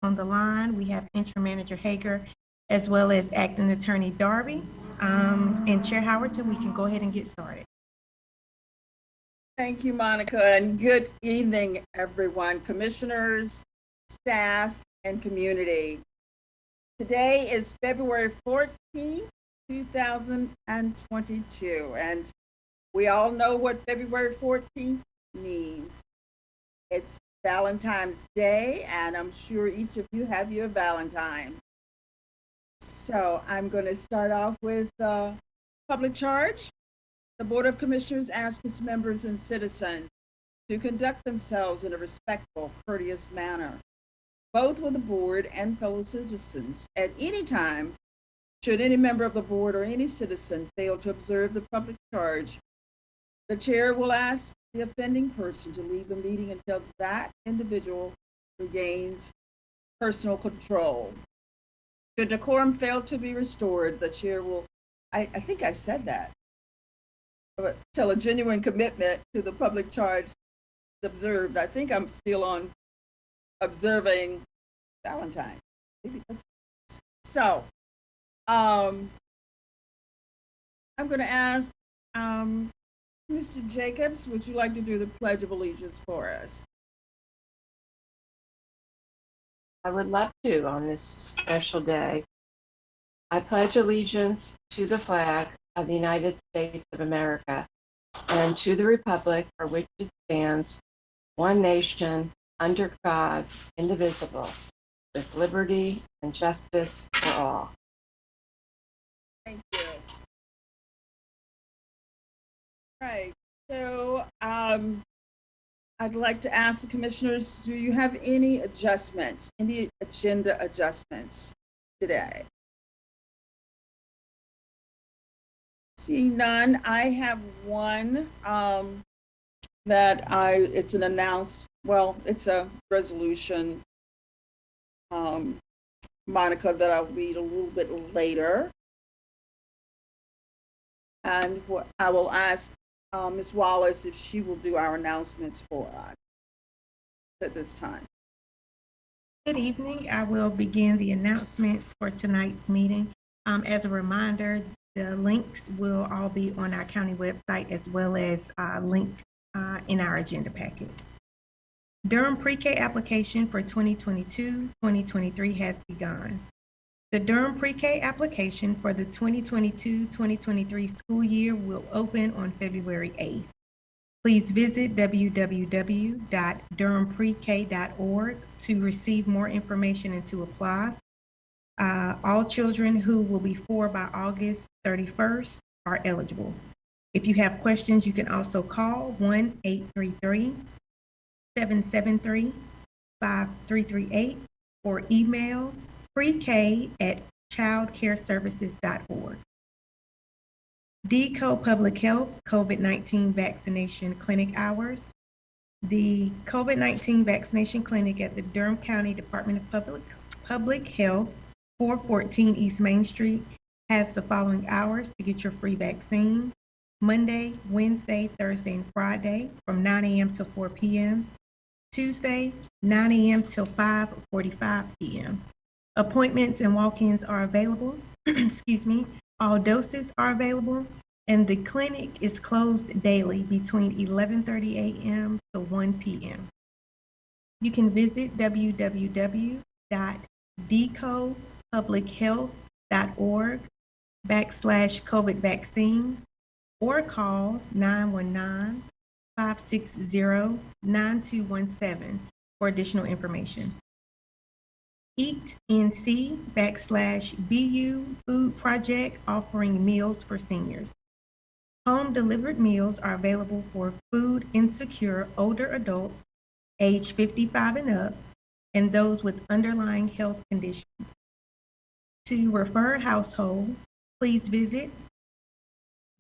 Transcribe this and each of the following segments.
on the line. We have Interim Manager Hager as well as Acting Attorney Darby. And Chair Howard, so we can go ahead and get started. Thank you, Monica, and good evening, everyone, commissioners, staff, and community. Today is February 14th, 2022, and we all know what February 14th means. It's Valentine's Day, and I'm sure each of you have your Valentine. So I'm going to start off with public charge. The Board of Commissioners asks its members and citizens to conduct themselves in a respectful, courteous manner, both with the board and fellow citizens. At any time, should any member of the board or any citizen fail to observe the public charge, the chair will ask the offending person to leave the meeting until that individual regains personal control. Should decorum fail to be restored, the chair will, I think I said that, but till a genuine commitment to the public charge is observed. I think I'm still on observing Valentine. Maybe that's so. I'm going to ask Mr. Jacobs, would you like to do the Pledge of Allegiance for us? I would love to on this special day. I pledge allegiance to the flag of the United States of America and to the republic for which it stands, one nation, under God, indivisible, with liberty and justice for all. Thank you. Right. So I'd like to ask the commissioners, do you have any adjustments, any agenda adjustments today? Seeing none, I have one it's an it's a resolution, Monica, that I'll read a little bit later. And I will ask Ms. Wallace if she will do our announcements for us at this time. Good evening. I will begin the announcements for tonight's meeting. As a reminder, the links will all be on our county website as well as linked in our agenda packet. Durham Pre-K application for 2022-2023 has begun. The Durham Pre-K application for the 2022-2023 school year will open on February 8th. Please visit www.durhamprek.org to receive more information and to apply. All children who will be 4 by August 31st are eligible. If you have questions, you can also call 1-833-773-5338 or email pre-k@childcareservices.org. DECO Public Health COVID-19 Vaccination Clinic hours. The COVID-19 vaccination clinic at the Durham County Department of Public Health, 414 East Main Street, has the following hours to get your free vaccine: Monday, Wednesday, Thursday, and Friday from 9 a.m. till 4 p.m. Tuesday, 9 a.m. till 5:45 p.m. Appointments and walk-ins are available. Excuse me. All doses are available, and the clinic is closed daily between 11:30 a.m. to 1 p.m. You can visit www.decopublichealth.org/COVID vaccines or call 919-560-9217 for additional information. Eat NC/BU Food Project offering meals for seniors. Home delivered meals are available for food insecure older adults age 55 and up and those with underlying health conditions. To refer a household, please visit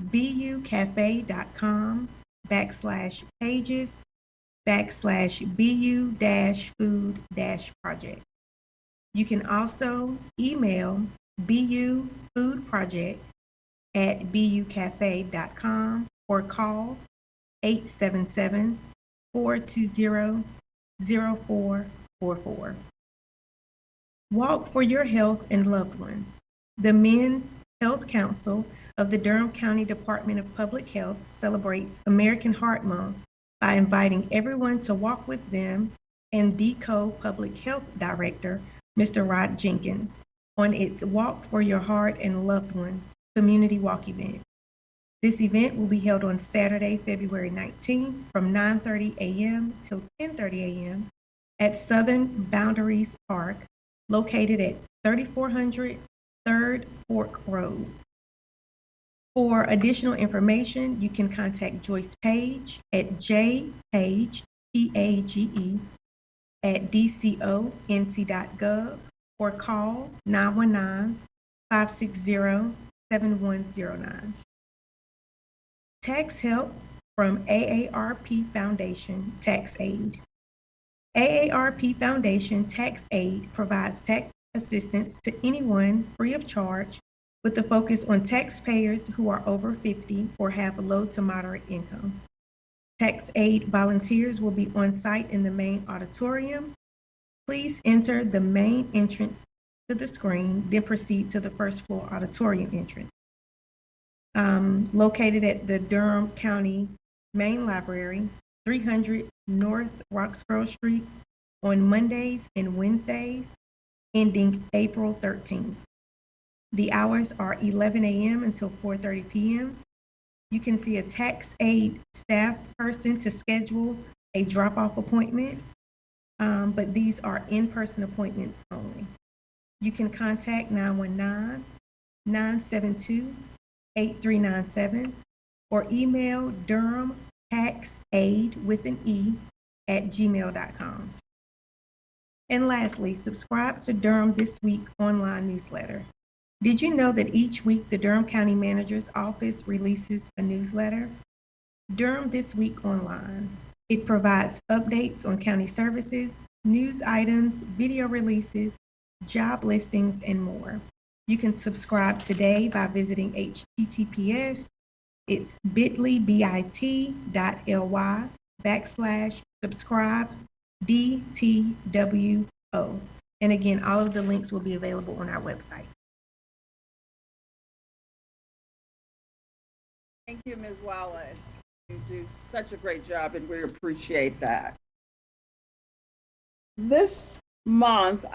bucafe.com/pages/BU-food-project. You can also email bufoodproject@bucafe.com or call 877-420-0444. Walk for your health and loved ones. The Men's Health Council of the Durham County Department of Public Health celebrates American Heart Month by inviting everyone to walk with them and DECO Public Health Director, Mr. Rod Jenkins, on its Walk for Your Heart and Loved Ones community walk event. This event will be held on Saturday, February 19th from 9:30 a.m. till 10:30 a.m. at Southern Boundaries Park, located at 3400 3rd Fork Road. For additional information, you can contact Joyce Page at jpage, P-A-G-E, at dconc.gov or call 919-560-7109. Tax help from AARP Foundation Tax Aid. AARP Foundation Tax Aid provides tax assistance to anyone free of charge, with the focus on taxpayers who are over 50 or have low to moderate income. Tax aid volunteers will be on site in the main auditorium. Please enter the main entrance to the screen, then proceed to the first floor auditorium entrance. Located at the Durham County Main Library, 300 North Roxborough Street, on Mondays and Wednesdays, ending April 13th. The hours are 11 a.m. until 4:30 p.m. You can see a tax aid staff person to schedule a drop-off appointment, but these are in-person appointments only. You can contact 919-972-8397 or email Durham Tax Aid with an E at gmail.com. And lastly, subscribe to Durham This Week online newsletter. Did you know that each week the Durham County Manager's Office releases a newsletter? Durham This Week Online. It provides updates on county services, news items, video releases, job listings, and more. You can subscribe today by visiting https, it's bit.ly/subscribe DTWO. And again, all of the links will be available on our website. Thank you, Ms. Wallace. You do such a great job, and we appreciate that. This month,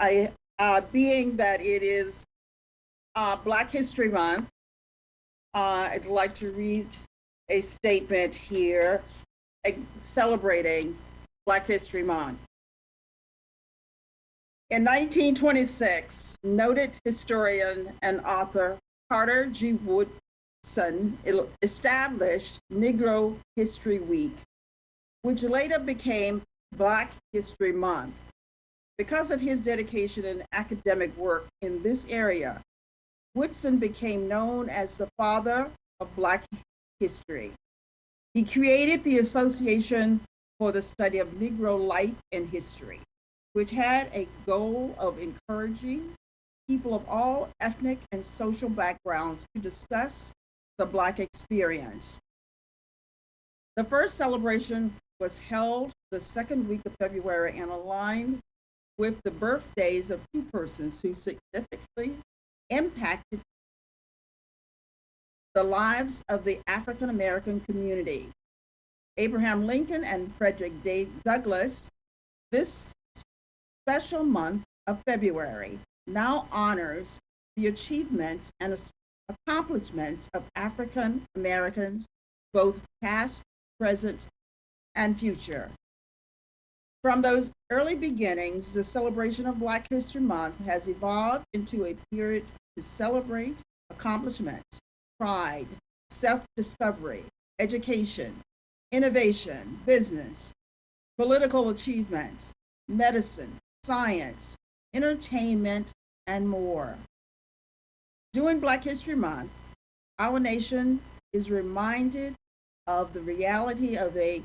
being that it is Black History Month, I'd like to read a statement here celebrating Black History Month. In 1926, noted historian and author Carter G. Woodson established Negro History Week, which later became Black History Month. Because of his dedication and academic work in this area, Woodson became known as the father of Black history. He created the Association for the Study of Negro Life and History, which had a goal of encouraging people of all ethnic and social backgrounds to discuss the Black experience. The first celebration was held the second week of February and aligned with the birthdays of two persons who significantly impacted the lives of the African American community, Abraham Lincoln and Frederick Douglass. This special month of February now honors the achievements and accomplishments of African Americans, both past, present, and future. From those early beginnings, the celebration of Black History Month has evolved into a period to celebrate accomplishments, pride, self-discovery, education, innovation, business, political achievements, medicine, science, entertainment, and more. During Black History Month, our nation is reminded of the reality of a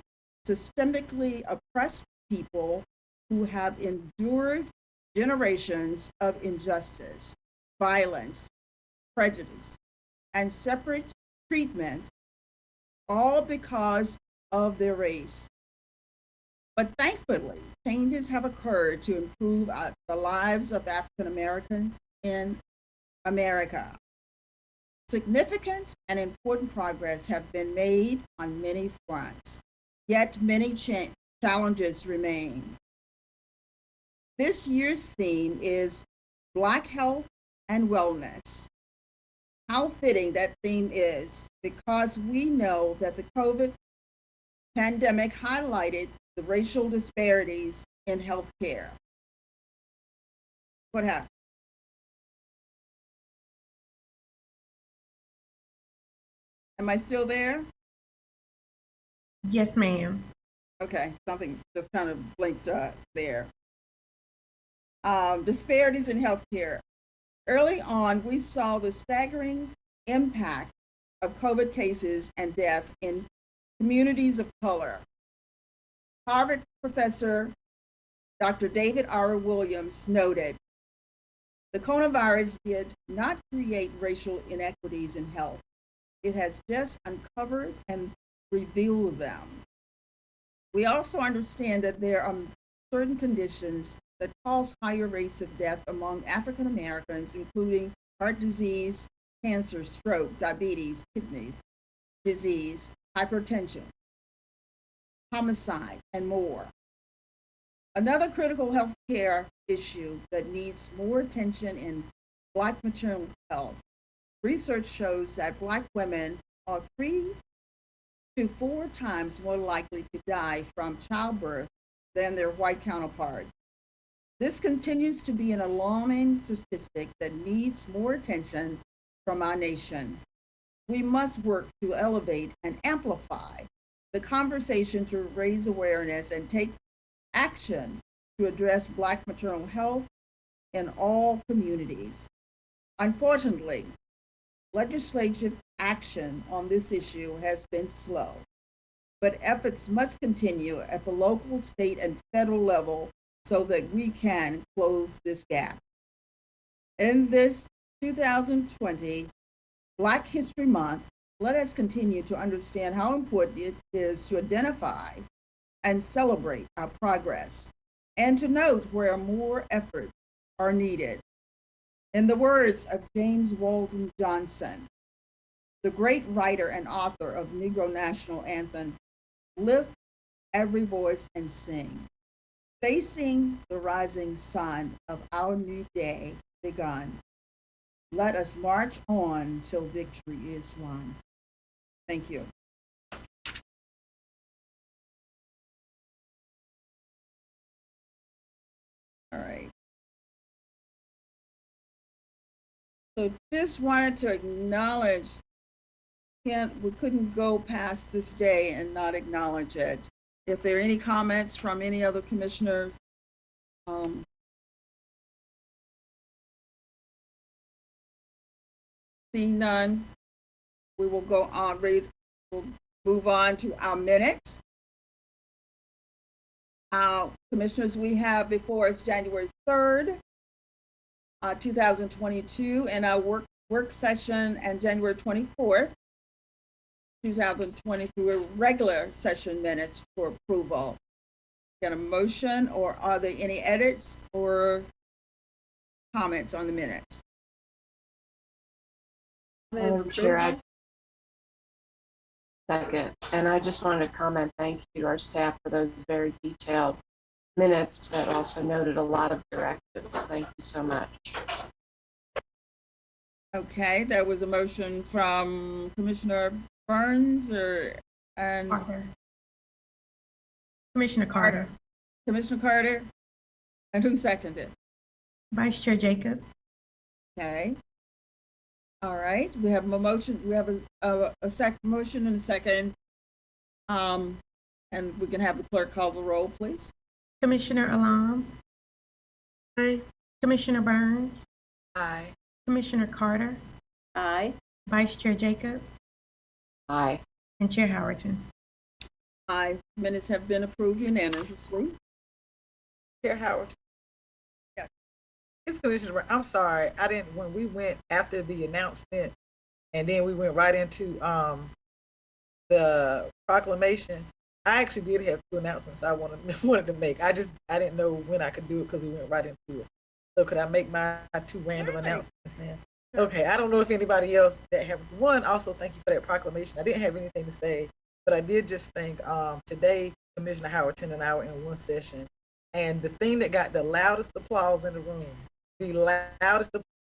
systemically oppressed people who have endured generations of injustice, violence, prejudice, and separate treatment, all because of their race. But thankfully, changes have occurred to improve the lives of African Americans in America. Significant and important progress have been made on many fronts, yet many challenges remain. This year's theme is Black Health and Wellness. How fitting that theme is, because we know that the COVID pandemic highlighted the racial disparities in healthcare. What happened? Am I still there? Yes, ma'am. Okay, something just kind of blinked there. Disparities in healthcare. Early on, we saw the staggering impact of COVID cases and death in communities of color. Harvard professor Dr. David R. Williams noted, the coronavirus did not create racial inequities in health. It has just uncovered and revealed them. We also understand that there are certain conditions that cause higher rates of death among African Americans, including heart disease, cancer, stroke, diabetes, kidney disease, hypertension, homicide, and more. Another critical health care issue that needs more attention in Black maternal health. Research shows that Black women are 3 to 4 times more likely to die from childbirth than their white counterparts. This continues to be an alarming statistic that needs more attention from our nation. We must work to elevate and amplify the conversation to raise awareness and take action to address Black maternal health in all communities. Unfortunately, legislative action on this issue has been slow, but efforts must continue at the local, state, and federal level so that we can close this gap. In this 2020 Black History Month, let us continue to understand how important it is to identify and celebrate our progress, and to note where more efforts are needed. In the words of James Weldon Johnson, the great writer and author of Negro National Anthem, lift every voice and sing, facing the rising sun of our new day begun. Let us march on till victory is won. Thank you. All right. So just wanted to acknowledge, we couldn't go past this day and not acknowledge it. If there are any comments from any other commissioners, seeing none, we will go on, we'll move on to our minutes. Commissioners, we have before us January 3rd, 2022, and our work session, and January 24th, 2022, regular session minutes for approval. Got a motion, or are there any edits or comments on the minutes? Madam Chair, I second, and I just wanted to comment, thank you to our staff for those very detailed minutes that also noted a lot of directives. Thank you so much. Okay, there was a motion from Commissioner Burns and Carter. Commissioner Carter. Commissioner Carter, and who seconded? Vice Chair Jacobs. Okay. All right, we have a motion. We have a second motion and a second. And we can have the clerk call the roll, please. Commissioner Alam. Aye. Commissioner Burns. Aye. Commissioner Carter. Aye. Vice Chair Jacobs. Aye. And Chair Howerton. Aye. Minutes have been approved unanimously. Chair Howard. Yes. It's Commissioner, I'm sorry, I didn't, when we went after the announcement and then we went right into the proclamation, I actually did have two announcements I wanted to make. I didn't know when I could do it because we went right into it. So could I make my two random announcements now? Okay, I don't know if anybody else that have one. Also, thank you for that proclamation. I didn't have anything to say, but I did just think today Commissioner Howard attended an hour in one session, and the thing that got the loudest applause in the room, the loudest.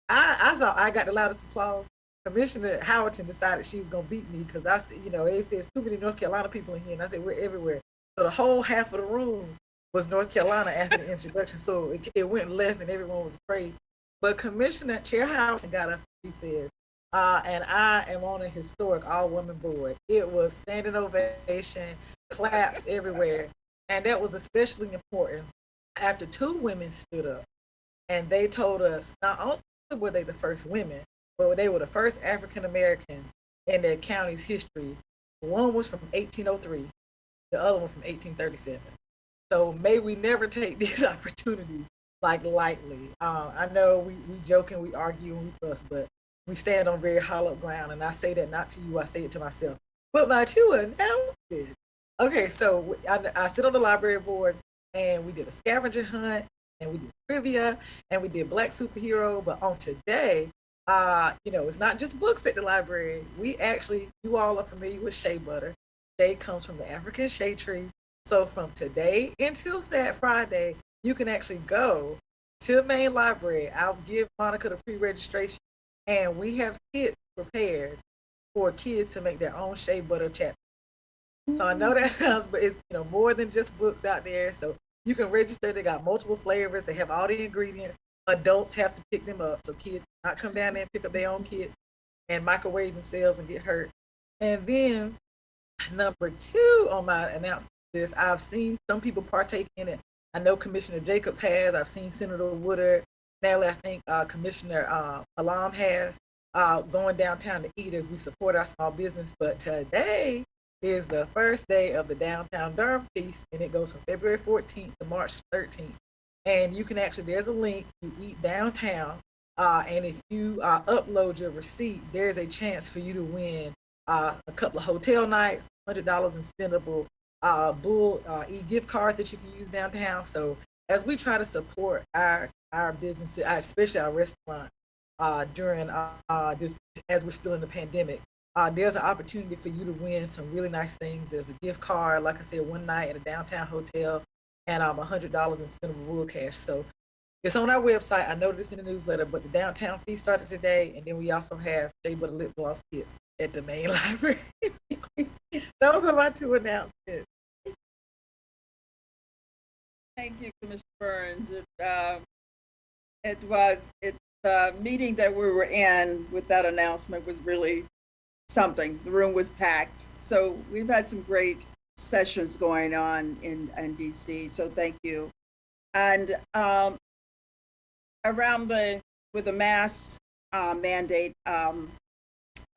I thought I got the loudest applause. Commissioner Howerton decided she was gonna beat me because I said, it says too many North Carolina people in here, and I said we're everywhere. So the whole half of the room was North Carolina after the introduction. So it went left, and everyone was afraid. But Commissioner Chair Howerton got up. He said, and I am on a historic all-woman board. It was standing ovation, claps everywhere, and that was especially important after two women stood up, and they told us not only were they the first women, but they were the first African Americans in their county's history. One was from 1803, the other one from 1837. So may we never take these opportunities lightly. I know we joke and we argue and we fuss, but we stand on very hollow ground. And I say that not to you, I say it to myself. But my two announcements. Okay, so I sit on the library board, and we did a scavenger hunt, and we did trivia, and we did Black Superhero. But on today, it's not just books at the library. We actually, you all are familiar with shea butter. Shea comes from the African shea tree. So from today until Friday, you can actually go to the main library. I'll give Monica the pre-registration, and we have kits prepared for kids to make their own shea butter chapter. So I know that sounds, but it's more than just books out there. So you can register. They got multiple flavors. They have all the ingredients. Adults have to pick them up, so kids not come down there and pick up their own kit and microwave themselves and get hurt. And then number two on my announcement is I've seen some people partake in it. I know Commissioner Jacobs has. I've seen Senator Woodard. Natalie, I think Commissioner Alam has, going downtown to eat as we support our small business. But today is the first day of the Downtown Durham Feast, and it goes from February 14th to March 13th. And you can actually, there's a link, you eat downtown, and if you upload your receipt, there's a chance for you to win a couple of hotel nights, $100 in spendable Bull gift cards that you can use downtown. So as we try to support our businesses, especially our restaurant, during this, as we're still in the pandemic, there's an opportunity for you to win some really nice things. There's a gift card, like I said, one night at a downtown hotel, and $100 in spendable Bull cash. So it's on our website. I noticed in the newsletter, but the downtown fee started today, and then we also have shea butter lip gloss kit at the main library. Those are my two announcements. Thank you, Commissioner Burns. The meeting that we were in with that announcement was really something. The room was packed. So we've had some great sessions going on in DC. So thank you. And with the mask mandate, I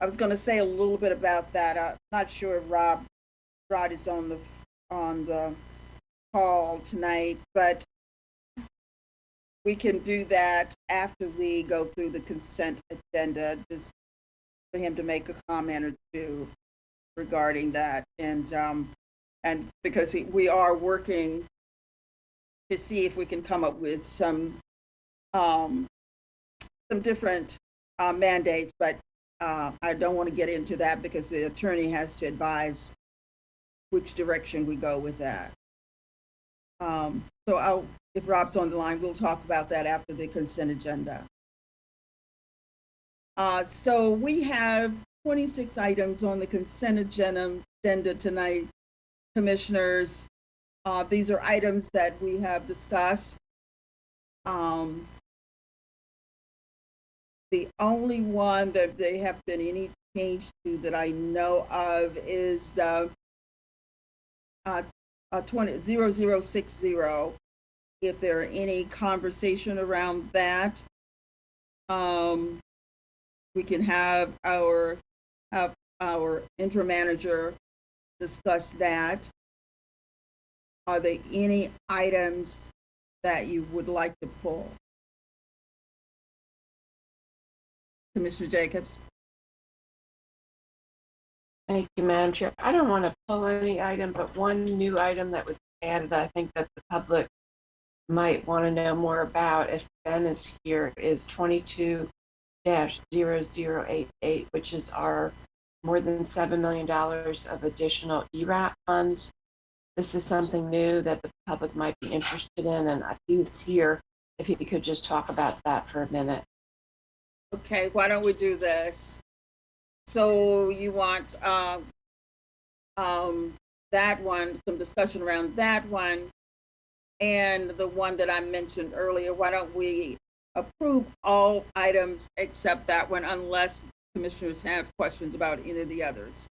was going to say a little bit about that. I'm not sure if Rod is on the call tonight, but we can do that after we go through the consent agenda, just for him to make a comment or two regarding that. And because we are working to see if we can come up with some different mandates, but I don't want to get into that because the attorney has to advise which direction we go with that. So if Rob's on the line, we'll talk about that after the consent agenda. So we have 26 items on the consent agenda tonight, commissioners. These are items that we have discussed. The only one that they have been any change to that I know of is the 0060. If there are any conversation around that, we can have our interim manager discuss that. Are there any items that you would like to pull? Commissioner Jacobs? Thank you, Madam Chair. I don't want to pull any item, but one new item that was added, I think that the public might want to know more about if Ben is here, is 22-0088, which is our more than $7 million of additional ERAP funds. This is something new that the public might be interested in, and if he was here, if he could just talk about that for a minute. Okay, why don't we do this? So you want that one, some discussion around that one, and the one that I mentioned earlier. Why don't we approve all items except that one, unless commissioners have questions about any of the others?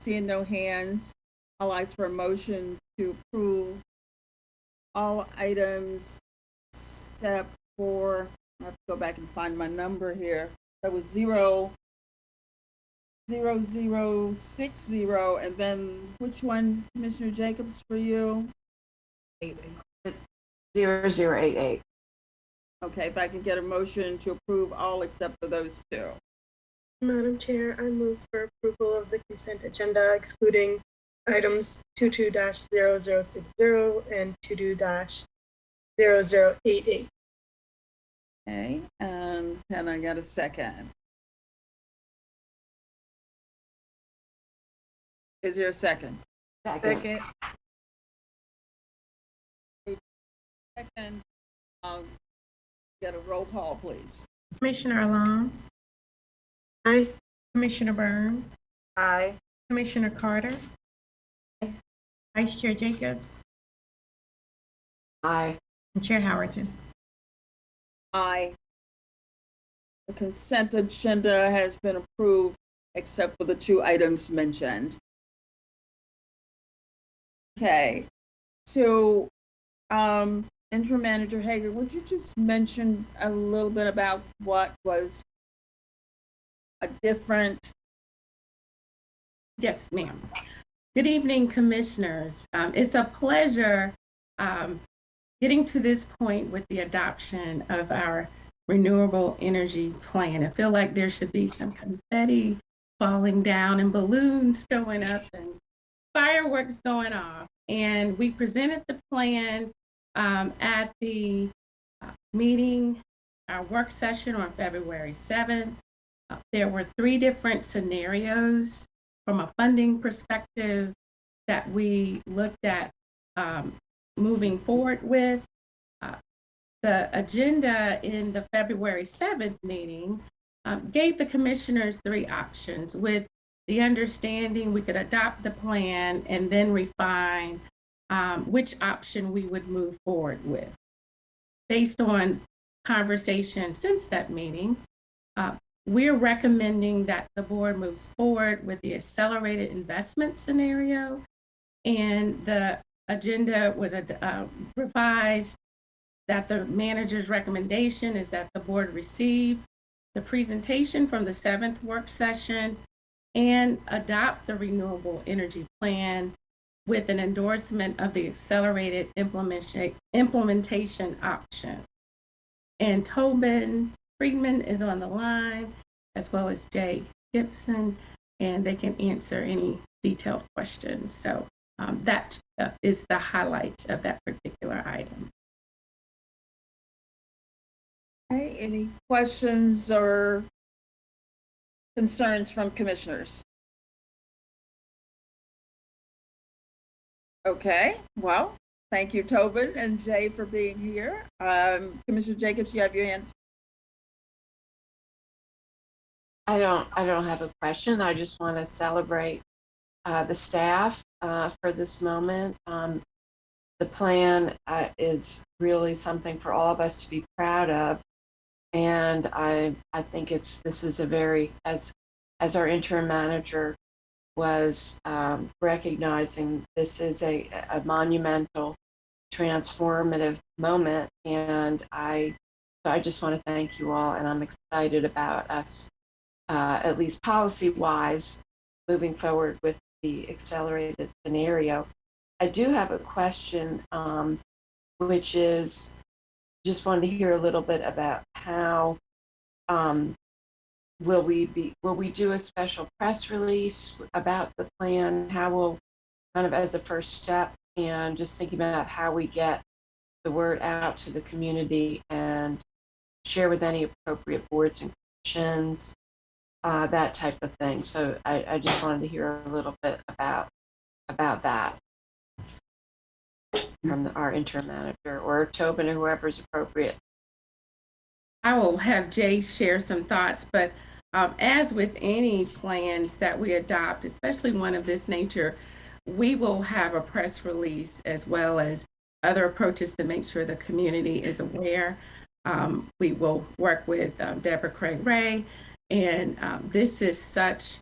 Seeing no hands, I'll ask for a motion to approve all items except for, I have to go back and find my number here. That was 0060, and then which one, Commissioner Jacobs, for you? 0088. Okay, if I can get a motion to approve all except for those two. Madam Chair, I move for approval of the consent agenda excluding items 22-0060 and 22-0088. Okay, and can I get a second? Is there a second? Second. Second, get a roll call, please. Commissioner Alam, Aye. Commissioner Burns, Aye. Commissioner Carter, Vice Chair Jacobs, Aye. and Chair Howerton. Aye. The consent agenda has been approved except for the two items mentioned. Okay, so Interim Manager Hager, would you just mention a little bit about what was a different? Yes, ma'am. Good evening, commissioners. It's a pleasure getting to this point with the adoption of our renewable energy plan. I feel like there should be some confetti falling down and balloons going up and fireworks going off. And we presented the plan at the meeting, our work session on February 7th. There were 3 different scenarios from a funding perspective that we looked at moving forward with. The agenda in the February 7th meeting gave the commissioners 3 options, with the understanding we could adopt the plan and then refine which option we would move forward with. Based on conversation since that meeting, we're recommending that the board moves forward with the accelerated investment scenario, and the agenda was revised that the manager's recommendation is that the board receive the presentation from the 7th work session and adopt the renewable energy plan with an endorsement of the accelerated implementation option. And Tobin Friedman is on the line, as well as Jay Gibson, and they can answer any detailed questions. So that is the highlights of that particular item. Okay, any questions or concerns from commissioners? Okay, well, thank you, Tobin and Jay, for being here. Commissioner Jacobs, you have your hand. I don't have a question. I just want to celebrate the staff for this moment. The plan is really something for all of us to be proud of, and I think this is a very, as our interim manager was recognizing, this is a monumental, transformative moment, and I just want to thank you all, and I'm excited about us, at least policy-wise, moving forward with the accelerated scenario. I do have a question, which is, just wanted to hear a little bit about how will we do a special press release about the plan? How will, kind of as a first step, and just thinking about how we get the word out to the community and share with any appropriate boards and commissions, that type of thing. So I just wanted to hear a little bit about that from our interim manager or Tobin or whoever's appropriate. I will have Jay share some thoughts, but as with any plans that we adopt, especially one of this nature, we will have a press release as well as other approaches to make sure the community is aware. We will work with Deborah Craig Ray, and this is such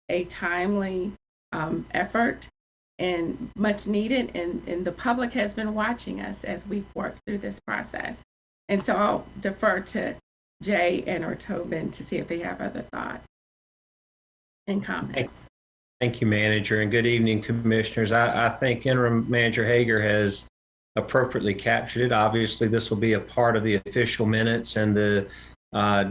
a timely effort and much needed, and the public has been watching us as we've worked through this process. And so I'll defer to Jay and or Tobin to see if they have other thoughts and comments. Thank you, Manager, and good evening, Commissioners. I think Interim Manager Hager has appropriately captured it. Obviously, this will be a part of the official minutes and the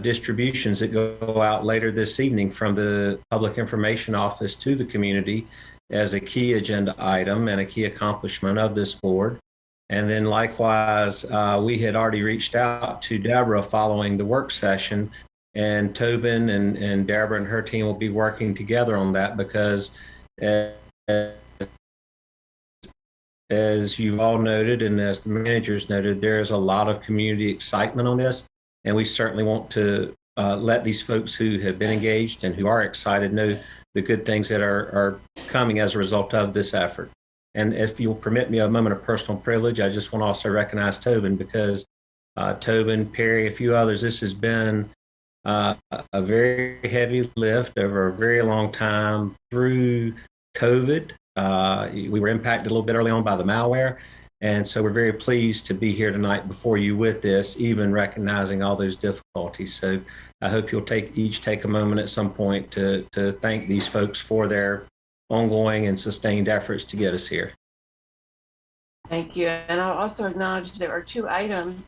distributions that go out later this evening from the Public Information Office to the community as a key agenda item and a key accomplishment of this board. And then likewise, we had already reached out to Deborah following the work session, and Tobin and Deborah and her team will be working together on that because as you've all noted and as the managers noted, there's a lot of community excitement on this, and we certainly want to let these folks who have been engaged and who are excited know the good things that are coming as a result of this effort. And if you'll permit me a moment of personal privilege, I just want to also recognize Tobin because Tobin, Perry, a few others, this has been a very heavy lift over a very long time through COVID. We were impacted a little bit early on by the malware. And so we're very pleased to be here tonight before you with this, even recognizing all those difficulties. So I hope you'll each take a moment at some point to thank these folks for their ongoing and sustained efforts to get us here. Thank you. And I'll also acknowledge there are two items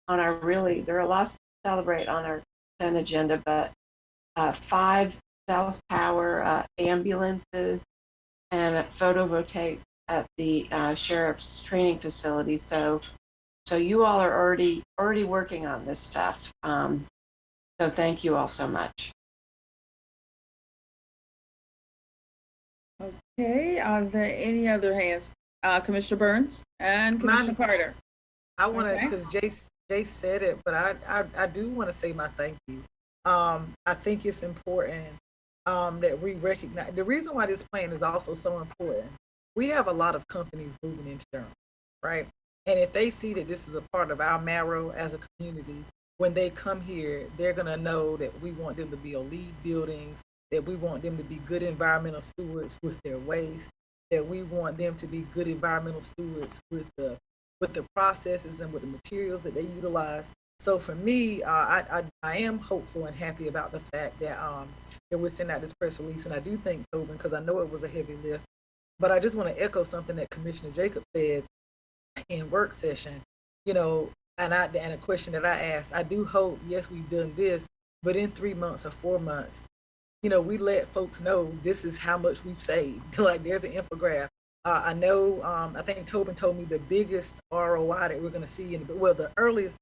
on our there are lots to celebrate on our consent agenda, but 5 South Power ambulances and a photovoltaic at the sheriff's training facility. So you all are already working on this stuff. So thank you all so much. Okay, are there any other hands? Commissioner Burns and Commissioner Carter. I want to, because Jay said it, but I do want to say my thank you. I think it's important that we recognize the reason why this plan is also so important. We have a lot of companies moving into Durham, right? And if they see that this is a part of our marrow as a community, when they come here, they're going to know that we want them to be on LEED buildings, that we want them to be good environmental stewards with their waste, that we want them to be good environmental stewards with the processes and with the materials that they utilize. So for me, I am hopeful and happy about the fact that we're sending out this press release, and I do thank Tobin because I know it was a heavy lift. But I just want to echo something that Commissioner Jacob said in work session, and a question that I asked. I do hope, yes, we've done this, but in 3 months or 4 months, we let folks know this is how much we've saved. Like there's an infographic. I know, I think Tobin told me the biggest ROI that we're going to see, the earliest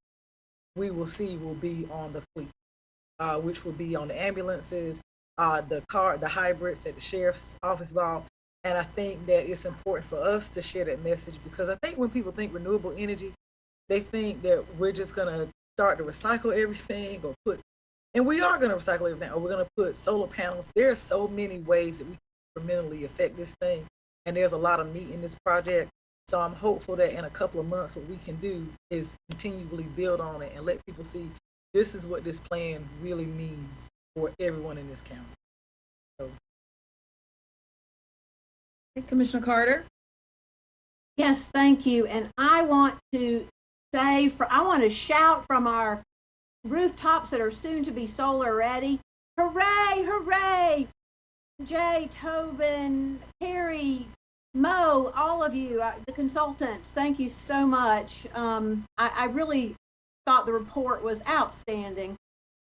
we will see will be on the fleet, which will be on the ambulances, the hybrids that the sheriff's office bought. And I think that it's important for us to share that message because I think when people think renewable energy, they think that we're just going to start to recycle everything and we are going to recycle everything, or we're going to put solar panels. There are so many ways that we can incrementally affect this thing. And there's a lot of meat in this project. So I'm hopeful that in a couple of months, what we can do is continually build on it and let people see this is what this plan really means for everyone in this county. So. Commissioner Carter. Yes, thank you. And I want to shout from our rooftops that are soon to be solar ready. Hooray, hooray! Jay, Tobin, Perry, Mo, all of you, the consultants, thank you so much. I really thought the report was outstanding.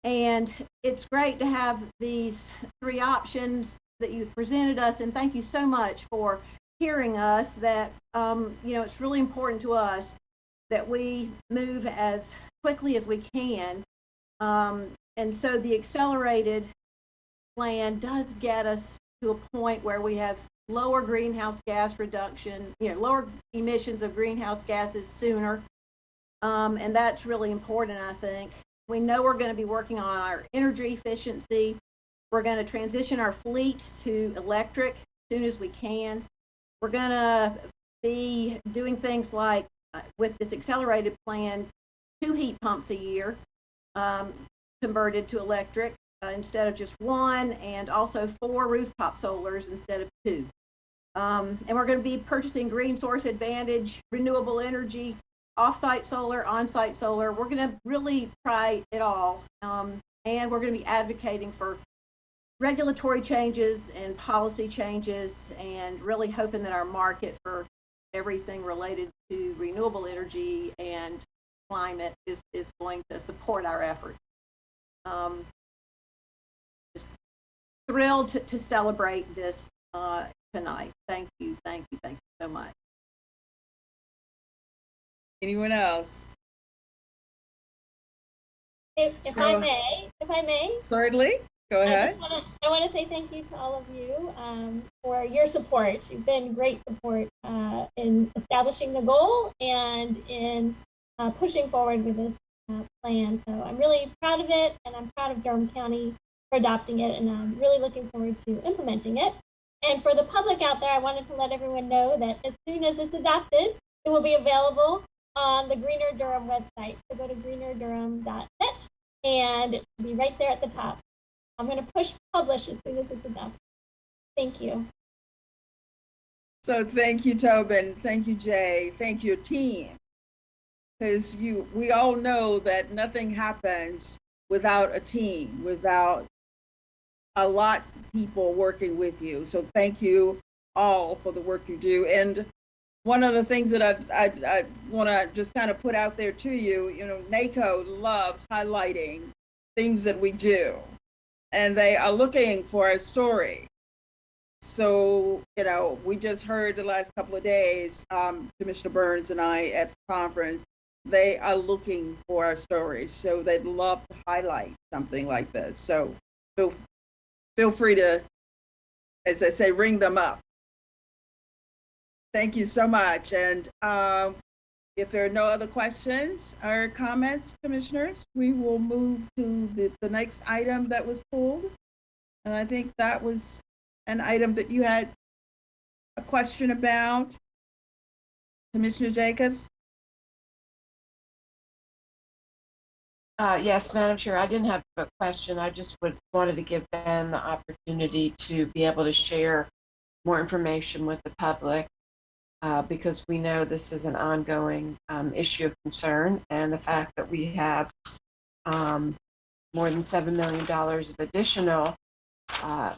And it's great to have these three options that you've presented us, and thank you so much for hearing us. That it's really important to us that we move as quickly as we can. And so the accelerated plan does get us to a point where we have lower greenhouse gas reduction, lower emissions of greenhouse gases sooner. And that's really important, I think. We know we're going to be working on our energy efficiency. We're going to transition our fleet to electric as soon as we can. We're going to be doing things like, with this accelerated plan, 2 heat pumps a year converted to electric instead of just 1, and also 4 rooftop solars instead of 2. And we're going to be purchasing Green Source Advantage, renewable energy, off-site solar, on-site solar. We're going to really try it all. And we're going to be advocating for regulatory changes and policy changes, and really hoping that our market for everything related to renewable energy and climate is going to support our efforts. Just thrilled to celebrate this tonight. Thank you so much. Anyone else? If I may. Certainly. Go ahead. I want to say thank you to all of you for your support. You've been great support in establishing the goal and in pushing forward with this plan. So I'm really proud of it, and I'm proud of Durham County for adopting it, and I'm really looking forward to implementing it. And for the public out there, I wanted to let everyone know that as soon as it's adopted, it will be available on the Greener Durham website. So go to greenerdurham.net, and it will be right there at the top. I'm going to push publish as soon as it's adopted. Thank you. So thank you, Tobin. Thank you, Jay. Thank you, team. Because we all know that nothing happens without a team, without a lot of people working with you. So thank you all for the work you do. And one of the things that I want to just kind of put out there to you, NACO loves highlighting things that we do, and they are looking for a story. So, we just heard the last couple of days, Commissioner Burns and I at the conference, they are looking for our stories. So they'd love to highlight something like this. So feel free to, as I say, ring them up. Thank you so much. And if there are no other questions or comments, commissioners, we will move to the next item that was pulled. And I think that was an item that you had a question about, Commissioner Jacobs. Yes, Madam Chair, I didn't have a question. I just wanted to give Ben the opportunity to be able to share more information with the public, because we know this is an ongoing issue of concern, and the fact that we have more than $7 million of additional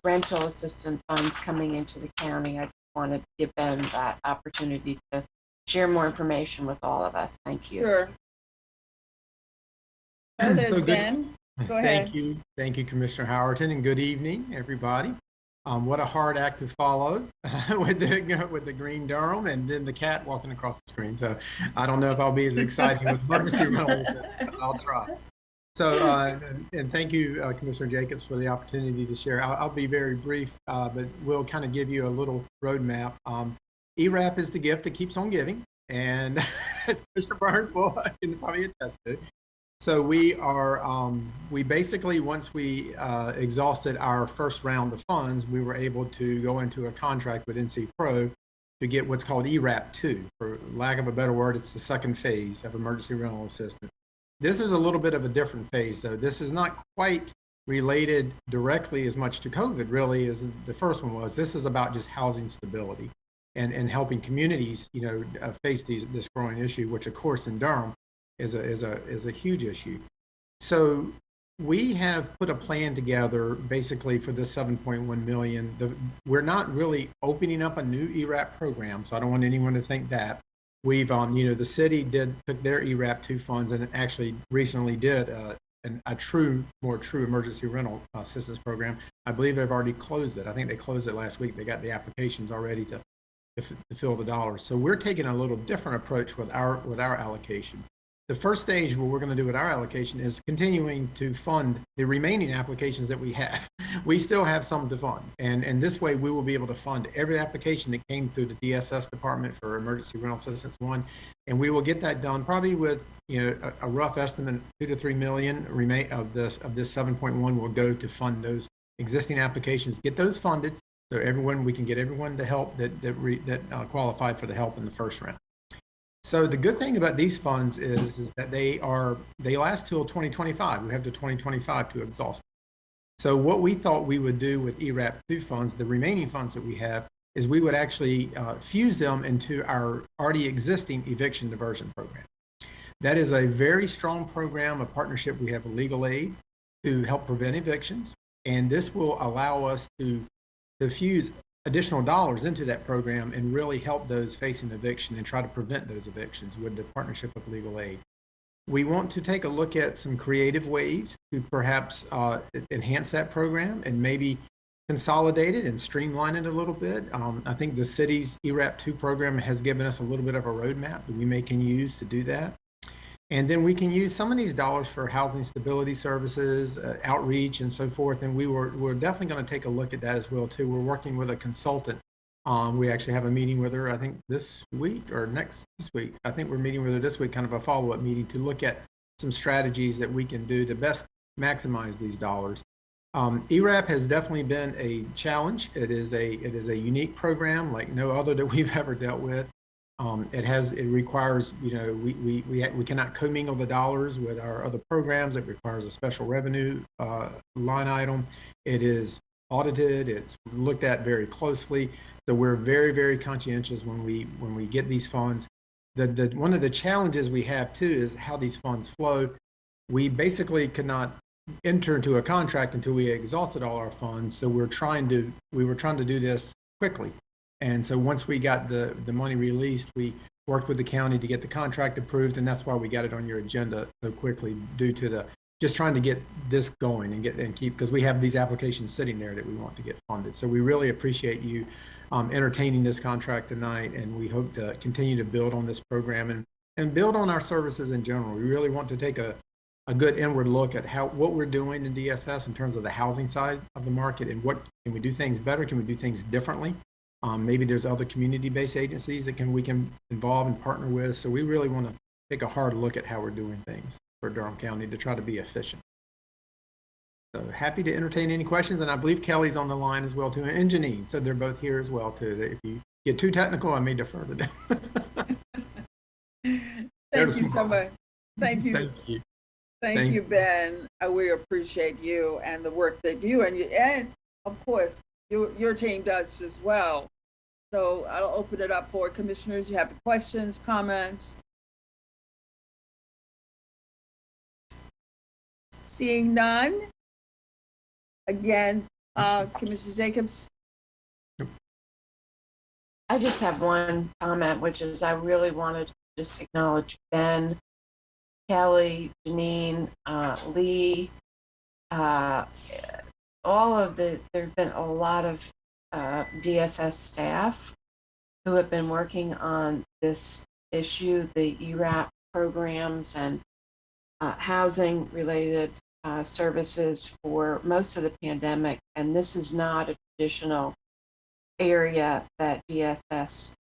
rental assistance funds coming into the county. I just wanted to give Ben that opportunity to share more information with all of us. Thank you. Sure. Oh, there's So Ben. Go ahead. Thank you, Commissioner Howerton, and good evening, everybody. What a hard act to follow with the green Durham and then the cat walking across the screen. So I don't know if I'll be as exciting with emergency rental, but I'll try. So and thank you, Commissioner Jacobs, for the opportunity to share. I'll be very brief, but we'll kind of give you a little roadmap. ERAP is the gift that keeps on giving, and as Commissioner Burns can probably attest to. So we basically, once we exhausted our first round of funds, we were able to go into a contract with NC Pro to get what's called ERAP 2. For lack of a better word, it's the second phase of emergency rental assistance. This is a little bit of a different phase, though. This is not quite related directly as much to COVID, really, as the first one was. This is about just housing stability and helping communities, face this growing issue, which, of course, in Durham, is a huge issue. So we have put a plan together basically for this 7.1 million. We're not really opening up a new ERAP program, so I don't want anyone to think that. We've the city took their ERAP 2 funds and actually recently did a more true emergency rental assistance program. I believe they've already closed it. I think they closed it last week. They got the applications already to fill the dollars. So we're taking a little different approach with our allocation. The first stage, what we're going to do with our allocation is continuing to fund the remaining applications that we have. We still have some to fund, and this way we will be able to fund every application that came through the DSS department for Emergency Rental Assistance 1, and we will get that done probably with a rough estimate, 2 to 3 million remain of this 7.1 will go to fund those existing applications, get those funded, so we can get everyone the help that qualified for the help in the first round. So the good thing about these funds is that they last till 2025. We have to 2025 to exhaust. So what we thought we would do with ERAP 2 funds, the remaining funds that we have, is we would actually fuse them into our already existing eviction diversion program. That is a very strong program, a partnership we have with legal aid to help prevent evictions. And this will allow us to fuse additional dollars into that program and really help those facing eviction and try to prevent those evictions with the partnership of legal aid. We want to take a look at some creative ways to perhaps enhance that program and maybe consolidate it and streamline it a little bit. I think the city's ERAP 2 program has given us a little bit of a roadmap that we can use to do that. And then we can use some of these dollars for housing stability services, outreach, and so forth. And we're definitely going to take a look at that as well too. We're working with a consultant. We actually have a meeting with her, I think this week or this week. I think we're meeting with her this week, kind of a follow-up meeting to look at some strategies that we can do to best maximize these dollars. ERAP has definitely been a challenge. It is a unique program like no other that we've ever dealt with. It requires, we cannot commingle the dollars with our other programs. It requires a special revenue line item. It is audited. It's looked at very closely. So we're very, very conscientious when we get these funds. One of the challenges we have too is how these funds flow. We basically could not enter into a contract until we exhausted all our funds. So we were trying to do this quickly. And so once we got the money released, we worked with the county to get the contract approved, and that's why we got it on your agenda so quickly, due to just trying to get this going and keep, because we have these applications sitting there that we want to get funded. So we really appreciate you entertaining this contract tonight, and we hope to continue to build on this program and build on our services in general. We really want to take a good inward look at what we're doing in DSS in terms of the housing side of the market, and what can we do things better, can we do things differently. Maybe there's other community-based agencies that we can involve and partner with. So we really want to take a hard look at how we're doing things for Durham County to try to be efficient. So happy to entertain any questions. And I believe Kelly's on the line as well too, and Janine. So they're both here as well too. If you get too technical, I may defer to them. Thank you so much. Thank you. Thank you. Thank you, Ben. We appreciate you and the work that you and of course your team does as well. So I'll open it up for commissioners. You have questions, comments? Seeing none. Again, Commissioner Jacobs. I just have one comment, which is I really wanted to just acknowledge Ben, Kelly, Janine, Lee, there've been a lot of DSS staff who have been working on this issue, the ERAP programs and housing related services for most of the pandemic. And this is not a traditional area that DSS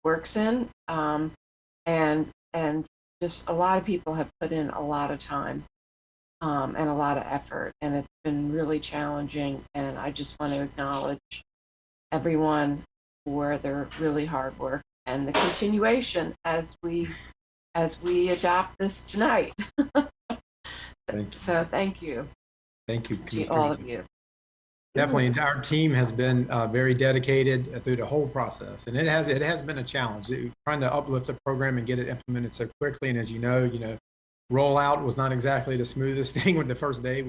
works in. And just a lot of people have put in a lot of time and a lot of effort, and it's been really challenging. And I just want to acknowledge everyone for their really hard work and the continuation as we adopt this tonight. Thank you. So thank you. Thank you To all of you. Definitely, our team has been very dedicated through the whole process, and it has been a challenge trying to uplift the program and get it implemented so quickly. And as you know, rollout was not exactly the smoothest thing. With the first day,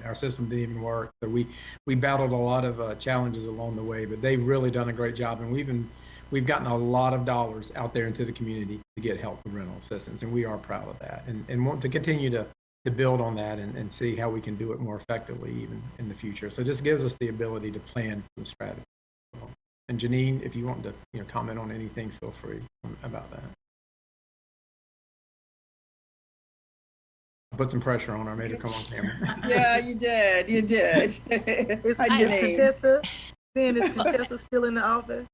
our system didn't even work, so we battled a lot of challenges along the way. But they've really done a great job, and we've gotten a lot of dollars out there into the community to get help with rental assistance, and we are proud of that, and want to continue to to build on that and see how we can do it more effectively even in the future. So this gives us the ability to plan some strategy. And Janine, if you want to comment on anything, feel free about that. I put some pressure on her, made her come on camera. Yeah, you did. You did. Is Hi, Janine. Contessa? Ben, is Contessa still in the office?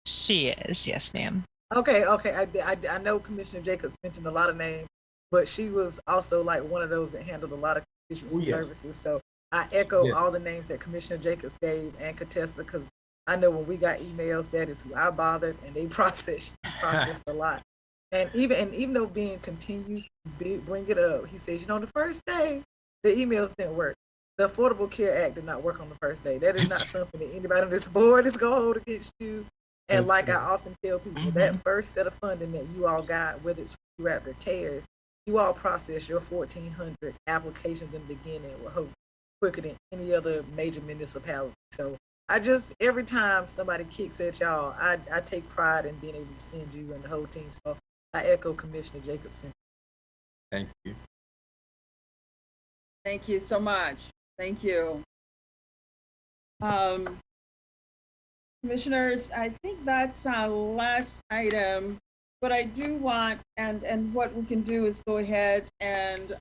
She is, yes, ma'am. Okay. I know Commissioner Jacobs mentioned a lot of names, but she was also like one of those that handled a lot of constituency services. So I echo all the names that Commissioner Jacobs gave and Contessa, because I know when we got emails, that is who I bothered, and they processed a lot. And even though Ben continues to bring it up, he says, the first day the emails didn't work. The Affordable Care Act did not work on the first day. That is not something that anybody on this board is going to hold against you. And like I often tell people, that first set of funding that you all got, whether it's Raptor Cares, you all process your 1,400 applications in the beginning with hope quicker than any other major municipality. So every time somebody kicks at y'all, I take pride in being able to defend you and the whole team. So I echo Commissioner Jacobson. Thank you. Thank you so much. Thank you. Commissioners, I think that's our last item, but I do want, and what we can do is go ahead and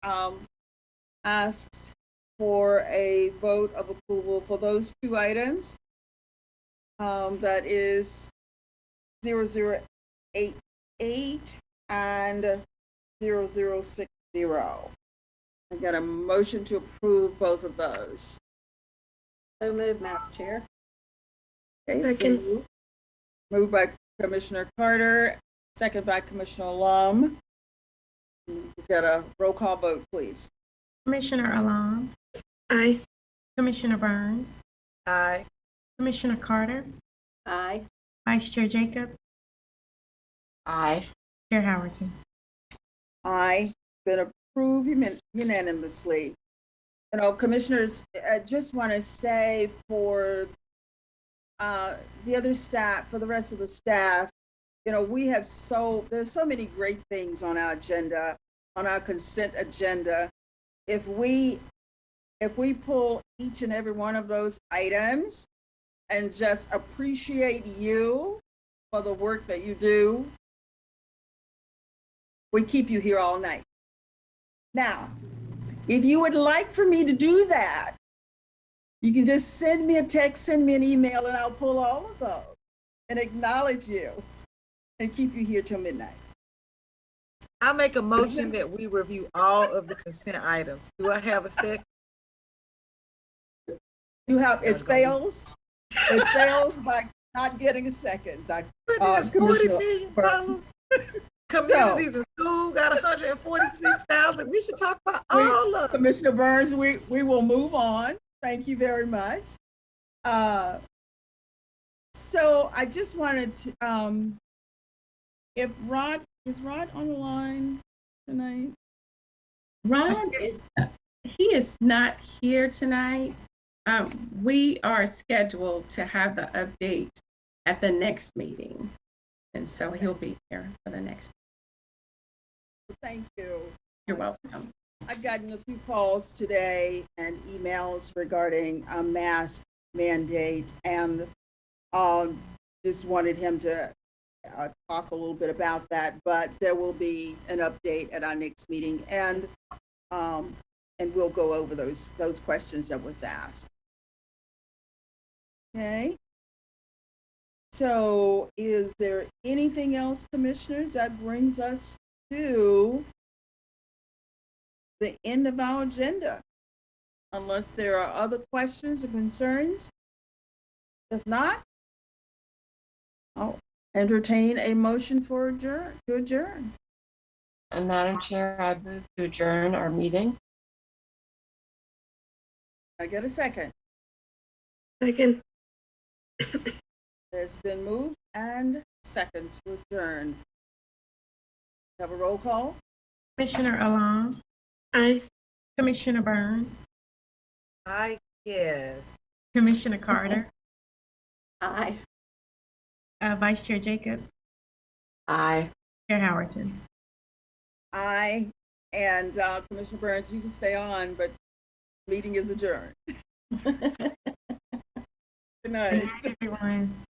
ask for a vote of approval for those two items. That is 0088 and 0060. I got a motion to approve both of those. So moved, Madam Chair. Okay, it's been moved by Commissioner Carter, second by Commissioner Lum. Get a roll call vote, please. Commissioner Alon. Aye. Commissioner Burns. Aye. Commissioner Carter. Aye. Vice Chair Jacobs. Aye. Chair Howerton. Aye. Been approved unanimously. Commissioners, I just want to say for the other staff, for the rest of the staff, there's so many great things on our agenda, on our consent agenda. If we pull each and every one of those items and just appreciate you for the work that you do, we keep you here all night. Now, if you would like for me to do that, you can just send me a text, send me an email, and I'll pull all of those and acknowledge you and keep you here till midnight. I make a motion that we review all of the consent items. Do I have a second? It fails. It fails by not getting a second. $40 million. Communities in school got 146,000. We should talk about all of them. Commissioner Burns, we will move on. Thank you very much. So I just wanted to, if is Rod on the line tonight? Rod he is not here tonight. We are scheduled to have the update at the next meeting. And so he'll be here for the next. Thank you. You're welcome. I've gotten a few calls today and emails regarding a mask mandate, and just wanted him to talk a little bit about that, but there will be an update at our next meeting, and we'll go over those questions that was asked. Okay. So is there anything else, commissioners? That brings us to the end of our agenda, unless there are other questions or concerns. If not, I'll entertain a motion for to adjourn. And Madam Chair, I move to adjourn our meeting. I get a second. Second. It's been moved and second to adjourn. Have a roll call. Commissioner Alon. Aye. Commissioner Burns. Aye. Yes. Commissioner Carter. Aye. Vice Chair Jacobs. Aye. Chair Howerton. Aye. And Commissioner Burns, you can stay on, but meeting is adjourned. Good night. Good night, everyone.